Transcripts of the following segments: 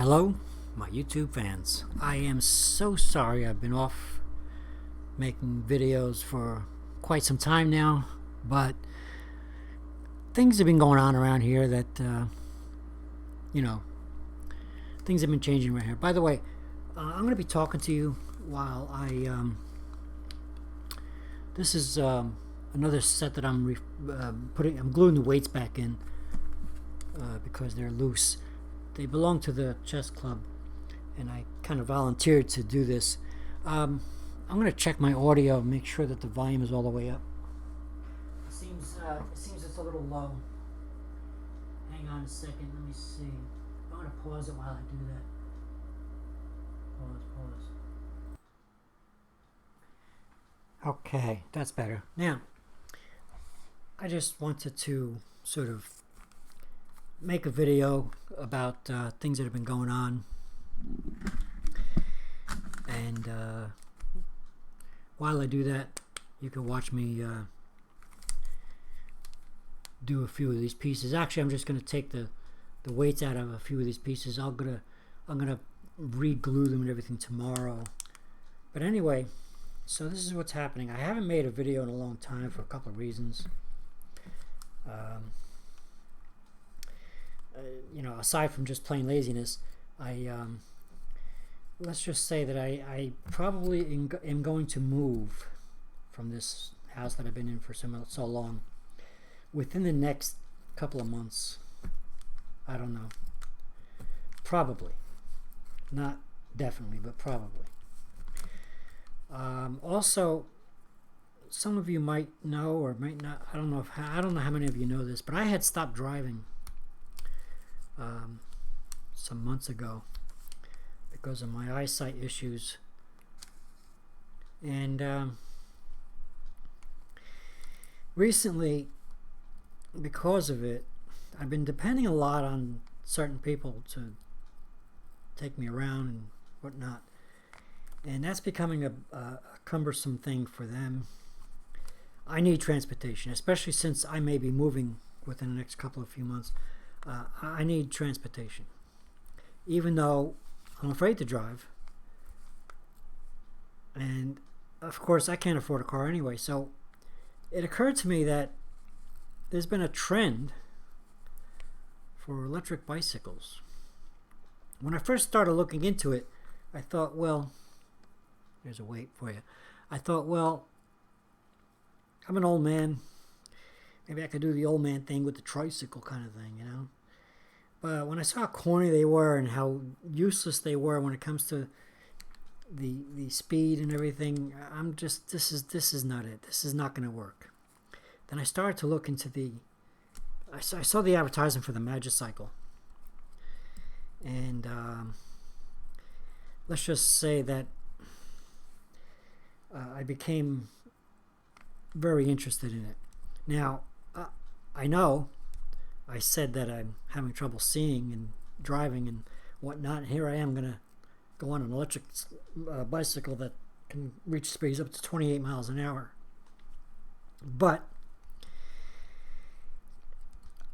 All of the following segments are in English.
Hello, my YouTube fans. I am so sorry I've been off making videos for quite some time now, but things have been going on around here that, you know, things have been changing around here. By the way, I'm going to be talking to you while this is another set that I'm gluing the weights back in because they're loose. They belong to the chess club, and I kind of volunteered to do this. I'm going to check my audio, make sure that the volume is all the way up. It seems it's a little low. Hang on a second, let me see. I'm going to pause it while I do that. Pause. Okay, that's better. Now, I just wanted to sort of make a video about things that have been going on, and while I do that, you can watch me do a few of these pieces. Actually, I'm just going to take the weights out of a few of these pieces. I'm gonna re-glue them and everything tomorrow. But anyway, so this is what's happening. I haven't made a video in a long time for a couple of reasons. Aside from just plain laziness, let's just say that I probably am going to move from this house that I've been in for so long within the next couple of months. I don't know. Probably. Not definitely, but probably. Also, some of you might know or might not. I don't know how many of you know this, but I had stopped driving some months ago because of my eyesight issues, and recently, because of it, I've been depending a lot on certain people to take me around and whatnot, and that's becoming a cumbersome thing for them. I need transportation, especially since I may be moving within the next couple of few months. I need transportation, even though I'm afraid to drive, and of course I can't afford a car anyway. So it occurred to me that there's been a trend for electric bicycles. When I first started looking into it, I thought, well, there's a weight for you. I thought, well, I'm an old man. Maybe I could do the old man thing with the tricycle kind of thing, you know? But when I saw how corny they were and how useless they were when it comes to the speed and everything, I'm just, this is not it. This is not going to work. Then I started to look into I saw the advertisement for the Magicycle. And let's just say that I became very interested in it. Now, I know I said that I'm having trouble seeing and driving and whatnot, and here I am going to go on an electric bicycle that can reach speeds up to 28 miles an hour. But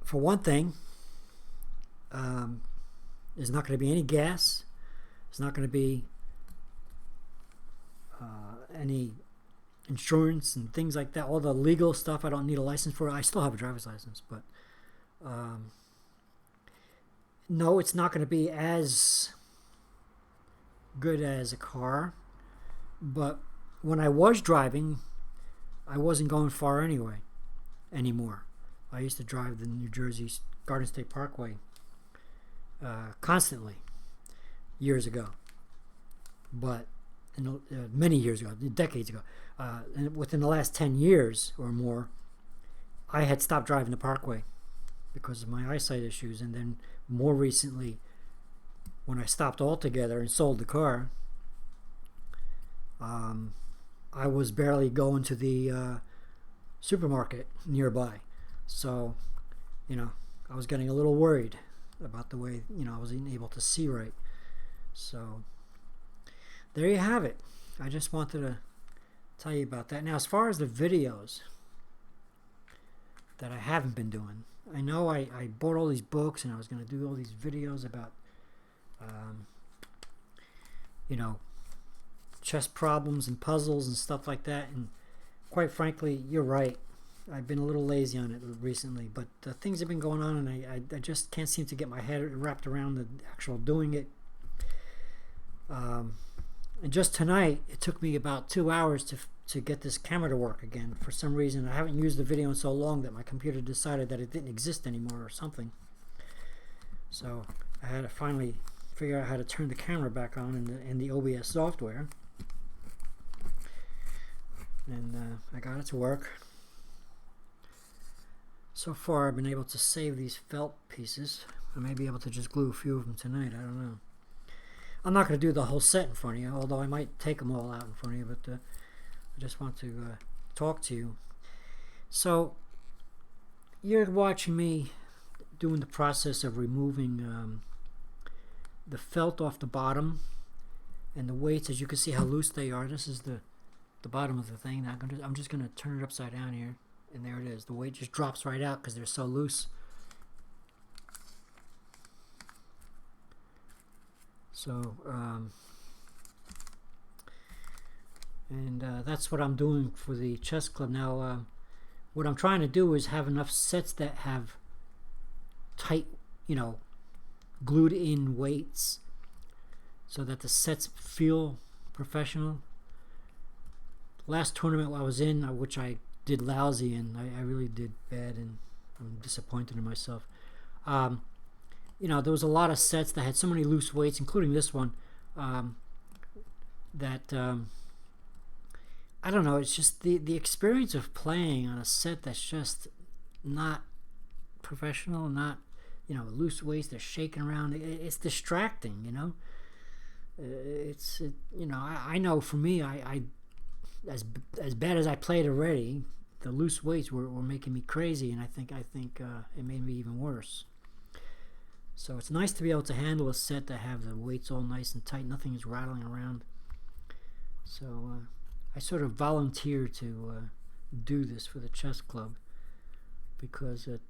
for one thing, there's not going to be any gas. There's not going to be any insurance and things like that. All the legal stuff I don't need a license for. I still have a driver's license, but no, it's not going to be as good as a car. But when I was driving, I wasn't going far anymore. I used to drive the New Jersey Garden State Parkway constantly years ago. But many years ago, decades ago, and within the last 10 years or more, I had stopped driving the Parkway because of my eyesight issues. And then more recently, when I stopped altogether and sold the car, I was barely going to the supermarket nearby. So, I was getting a little worried about the way, I wasn't able to see right. So there you have it. I just wanted to tell you about that. Now, as far as the videos that I haven't been doing, I know I bought all these books and I was going to do all these videos about you know, chess problems and puzzles and stuff like that. And quite frankly, you're right. I've been a little lazy on it recently, but things have been going on, and I just can't seem to get my head wrapped around the actual doing it. And just tonight, it took me about 2 hours to get this camera to work again. For some reason, I haven't used the video in so long that my computer decided that it didn't exist anymore or something. So I had to finally figure out how to turn the camera back on in the OBS software. And I got it to work. So far I've been able to save these felt pieces. I may be able to just glue a few of them tonight, I don't know. I'm not going to do the whole set in front of you, although I might take them all out in front of you, but I just want to talk to you. So you're watching me doing the process of removing the felt off the bottom and the weights. As you can see how loose they are. This is the bottom of the thing. Now I'm just going to turn it upside down here, and there it is. The weight just drops right out because they're so loose. So that's what I'm doing for the chess club. Now what I'm trying to do is have enough sets that have tight, you know, glued in weights so that the sets feel professional. Last tournament I was in, which I did lousy in, I really did bad, and I'm disappointed in myself. You know, there was a lot of sets that had so many loose weights, including this one, that I don't know, it's just the experience of playing on a set that's just not professional, not, you know, loose weights, they're shaking around. It's distracting, you know. You know, I know for me, as bad as I played already, the loose weights were making me crazy, and I think it made me even worse. So it's nice to be able to handle a set that have the weights all nice and tight, nothing is rattling around. So I sort of volunteered to do this for the chess club because it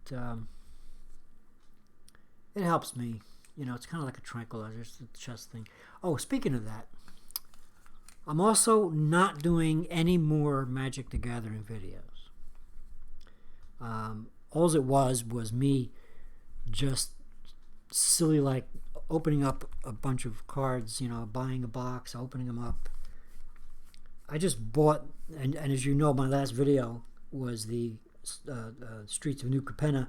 helps me. You know, it's kind of like a tranquilizer, it's the chess thing. Oh, speaking of that, I'm also not doing any more Magic the Gathering videos. All it was me just silly, like opening up a bunch of cards, you know, buying a box, opening them up. I just bought, and as you know, my last video was the Streets of New Capenna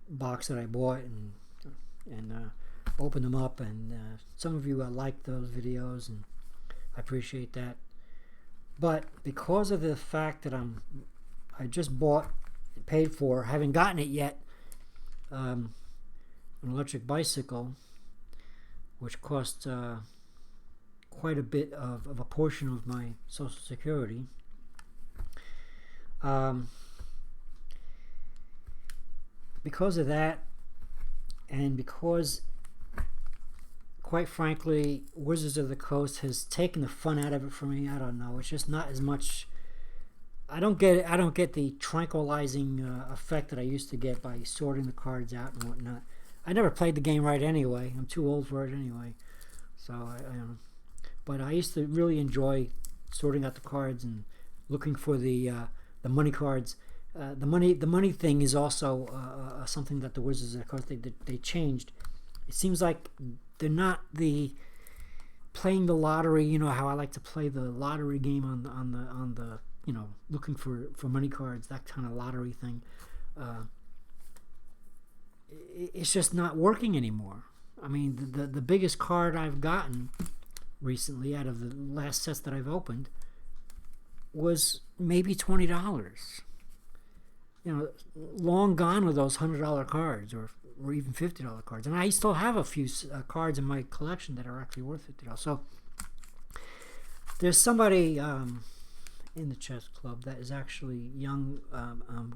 box that I bought and opened them up, and some of you liked those videos, and I appreciate that. But because of the fact that I just bought, paid for, haven't gotten it yet, an electric bicycle, which cost quite a bit of a portion of my Social Security. Because of that, and because, quite frankly, Wizards of the Coast has taken the fun out of it for me. I don't know. It's just not as much. I don't get the tranquilizing effect that I used to get by sorting the cards out and whatnot. I never played the game right anyway. I'm too old for it anyway. So but I used to really enjoy sorting out the cards and looking for the money cards. The money thing is also something that the Wizards of the Coast they changed. It seems like they're not playing the lottery. You know how I like to play the lottery game on the you know, looking for money cards, that kind of lottery thing. It's just not working anymore. I mean, the biggest card I've gotten recently out of the last sets that I've opened was maybe $20. You know, long gone with those $100 cards or even $50 cards. And I still have a few cards in my collection that are actually worth $50. So there's somebody in the chess club that is actually young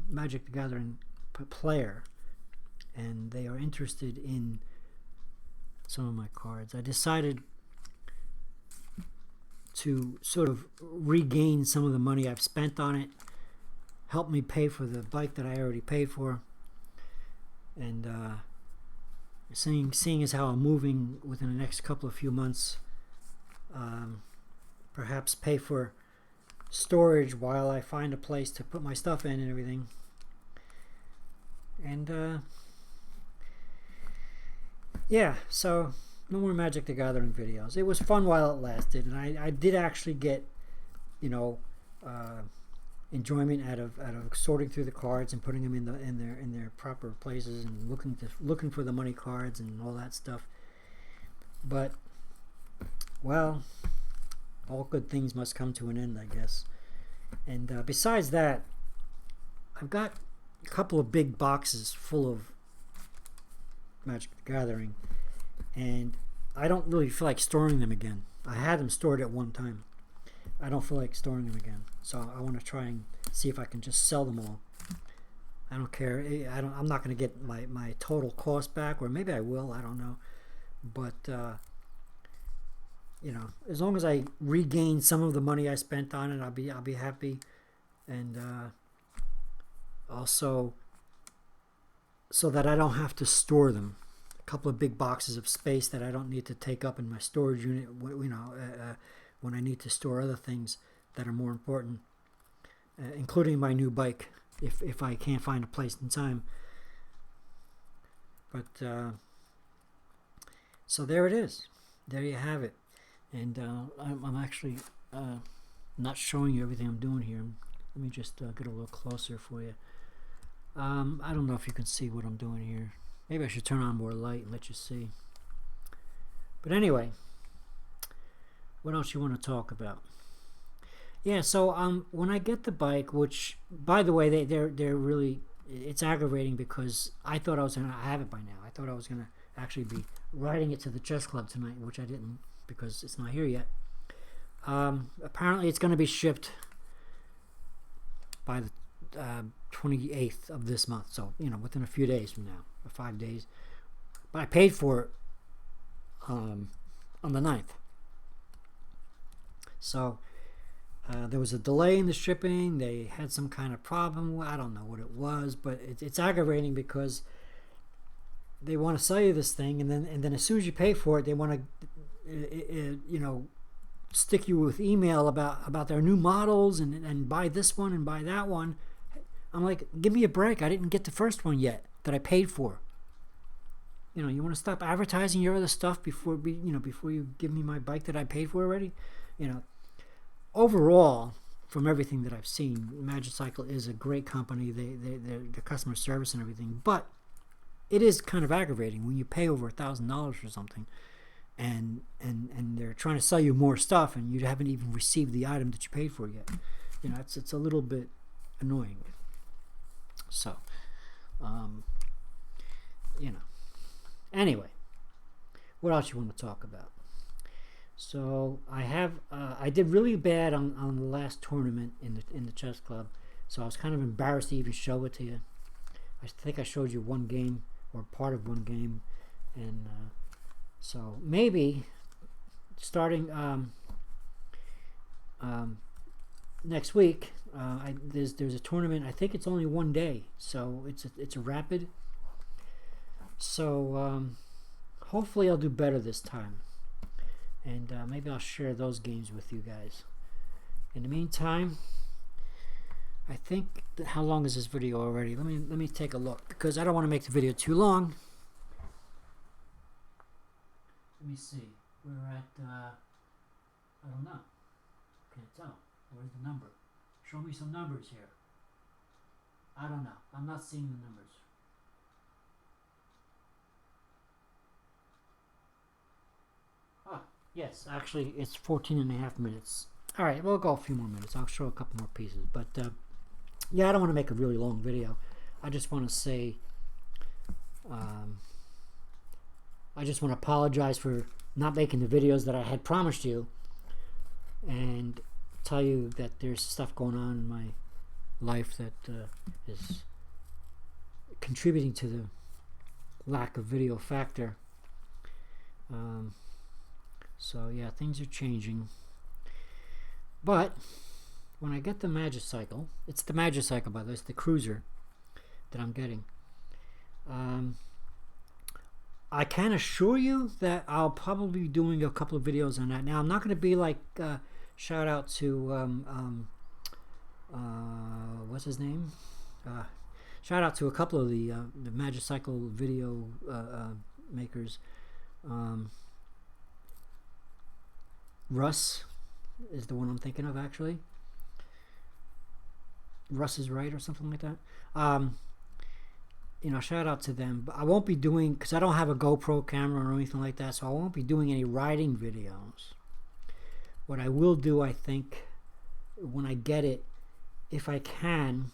Magic the Gathering player, and they are interested in some of my cards. I decided to sort of regain some of the money I've spent on it, help me pay for the bike that I already paid for, and seeing as how I'm moving within the next couple of few months, perhaps pay for storage while I find a place to put my stuff in and everything. And yeah, so no more Magic the Gathering videos. It was fun while it lasted, and I did actually get, you know, enjoyment out of sorting through the cards and putting them in their proper places and looking for the money cards and all that stuff. But well, all good things must come to an end, I guess. And besides that, I've got a couple of big boxes full of Magic the Gathering, and I don't really feel like storing them again. I had them stored at one time. I don't feel like storing them again, so I want to try and see if I can just sell them all. I don't care. I'm not going to get my total cost back, or maybe I will. I don't know. But you know, as long as I regain some of the money I spent on it, I'll be happy. And also, so that I don't have to store them. A couple of big boxes of space that I don't need to take up in my storage unit. You know, when I need to store other things that are more important, including my new bike, if I can't find a place in time. But so there it is. There you have it. And I'm actually not showing you everything I'm doing here. Let me just get a little closer for you. I don't know if you can see what I'm doing here. Maybe I should turn on more light and let you see. But anyway, what else you want to talk about? Yeah, so when I get the bike, which by the way they're really, it's aggravating because I thought I was gonna have it by now. I thought I was gonna actually be riding it to the chess club tonight, which I didn't because it's not here yet. Apparently it's gonna be shipped by the 28th of this month, so you know, within a few days from now, or 5 days. But I paid for it on the 9th. So there was a delay in the shipping. They had some kind of problem. I don't know what it was, but it's aggravating because they want to sell you this thing, and then as soon as you pay for it, they want to you know, stick you with email about their new models and buy this one and buy that one. I'm like, give me a break. I didn't get the first one yet that I paid for. You know, you want to stop advertising your other stuff before you give me my bike that I paid for already. You know, overall, from everything that I've seen, Magicycle is a great company. Their customer service and everything, but it is kind of aggravating when you pay over $1,000 for something, and they're trying to sell you more stuff, and you haven't even received the item that you paid for yet. You know, it's a little bit annoying. So, you know. Anyway, what else you want to talk about? So I did really bad on the last tournament in the chess club, so I was kind of embarrassed to even show it to you. I think I showed you one game or part of one game, and so maybe starting next week, there's a tournament. I think it's only one day, so it's a rapid. So hopefully I'll do better this time, and maybe I'll share those games with you guys. In the meantime, I think how long is this video already? Let me take a look, because I don't want to make the video too long. Let me see. We're at I don't know. Can't tell. Where's the number? Show me some numbers here. I don't know. I'm not seeing the numbers. Ah, yes, actually it's 14 and a half minutes. Alright, we'll go a few more minutes. I'll show a couple more pieces. But yeah, I don't want to make a really long video. I just want to say I just want to apologize for not making the videos that I had promised you, and tell you that there's stuff going on in my life that is contributing to the lack of video factor. So yeah, things are changing. But when I get the Magicycle, it's the Magicycle, by the way, it's the cruiser that I'm getting. I can assure you that I'll probably be doing a couple of videos on that. Now, I'm not going to be like, shout out to, what's his name? Shout out to a couple of the Magicycle video makers. Russ is the one I'm thinking of, actually. Russ is Right or something like that. You know, shout out to them. But I won't be doing, because I don't have a GoPro camera or anything like that, so I won't be doing any riding videos. What I will do, I think, when I get it, if I can,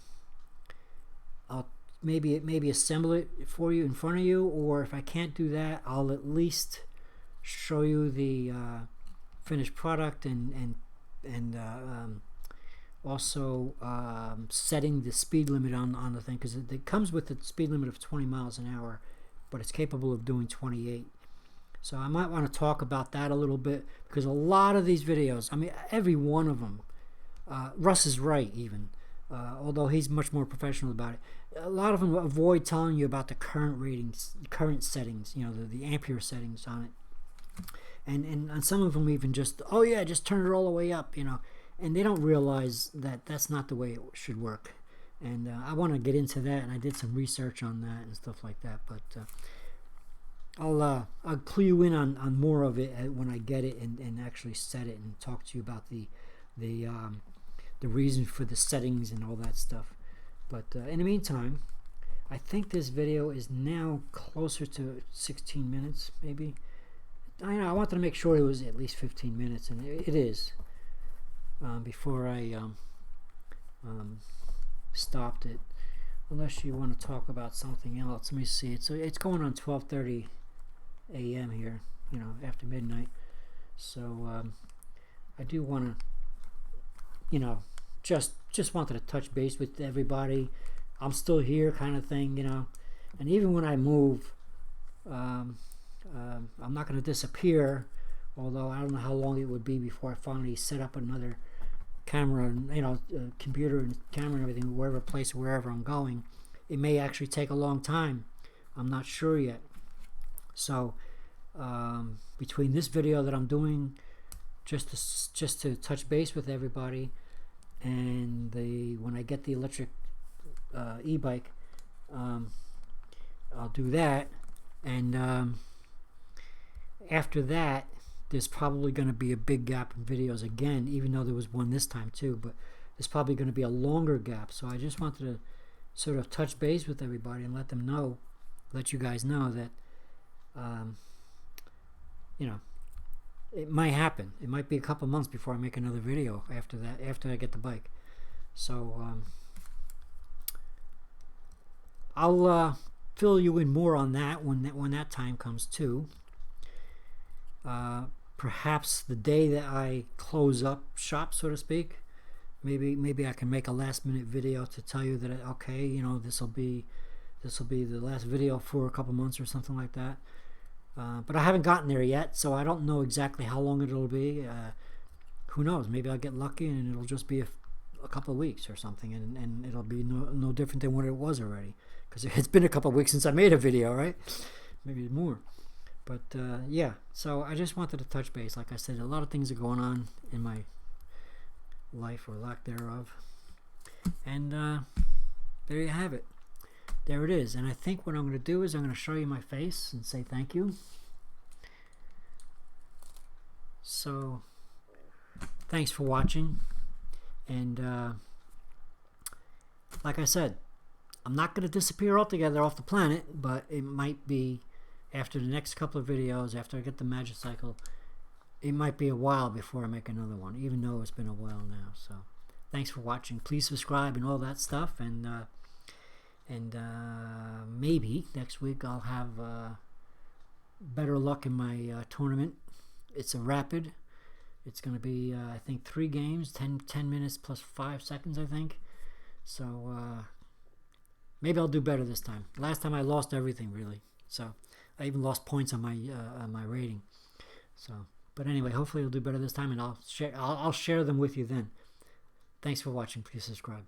I'll maybe assemble it for you in front of you, or if I can't do that, I'll at least show you the finished product and also setting the speed limit on the thing, because it comes with a speed limit of 20 miles an hour, but it's capable of doing 28. So I might want to talk about that a little bit, because a lot of these videos, I mean, every one of them, Russ is Right even, although he's much more professional about it. A lot of them avoid telling you about the current ratings, current settings, you know, the ampere settings on it. And some of them even just, oh yeah, just turn it all the way up, you know. And they don't realize that that's not the way it should work. And I want to get into that, and I did some research on that and stuff like that. But I'll clue you in on more of it when I get it and actually set it and talk to you about the reason for the settings and all that stuff. But in the meantime, I think this video is now closer to 16 minutes, maybe. I wanted to make sure it was at least 15 minutes, and it is. Before I stopped it, unless you want to talk about something else. Let me see. It's going on 12:30 a.m. here, you know, after midnight. So I do want to, you know, just wanted to touch base with everybody. I'm still here, kind of thing, you know. And even when I move, I'm not going to disappear. Although I don't know how long it would be before I finally set up another camera and, you know, computer and camera and everything, wherever I'm going. It may actually take a long time. I'm not sure yet. So between this video that I'm doing just to touch base with everybody, and when I get the electric e-bike, I'll do that, and after that there's probably going to be a big gap in videos again, even though there was one this time too, but there's probably going to be a longer gap. So I just wanted to sort of touch base with everybody and let you guys know that you know, it might happen. It might be a couple months before I make another video after that, after I get the bike. So I'll fill you in more on that when that time comes too. Perhaps the day that I close up shop, so to speak, maybe I can make a last-minute video to tell you that, okay, you know, this will be the last video for a couple months or something like that. But I haven't gotten there yet, so I don't know exactly how long it'll be. Who knows? Maybe I'll get lucky and it'll just be a couple of weeks or something, and it'll be no different than what it was already, because it's been a couple of weeks since I made a video, right? Maybe more. But yeah, so I just wanted to touch base. Like I said, a lot of things are going on in my life, or lack thereof, and there you have it. There it is. And I think what I'm going to do is I'm going to show you my face and say thank you. So thanks for watching, and like I said, I'm not going to disappear altogether off the planet, but it might be after the next couple of videos, after I get the Magicycle, it might be a while before I make another one, even though it's been a while now. So thanks for watching. Please subscribe and all that stuff, and maybe next week I'll have better luck in my tournament. It's a rapid. It's going to be I think 3 games, 10 minutes plus 5 seconds, I think. So maybe I'll do better this time. Last time I lost everything, really. So I even lost points on my rating. So, but anyway, hopefully I'll do better this time, and I'll share them with you then. Thanks for watching. Please subscribe.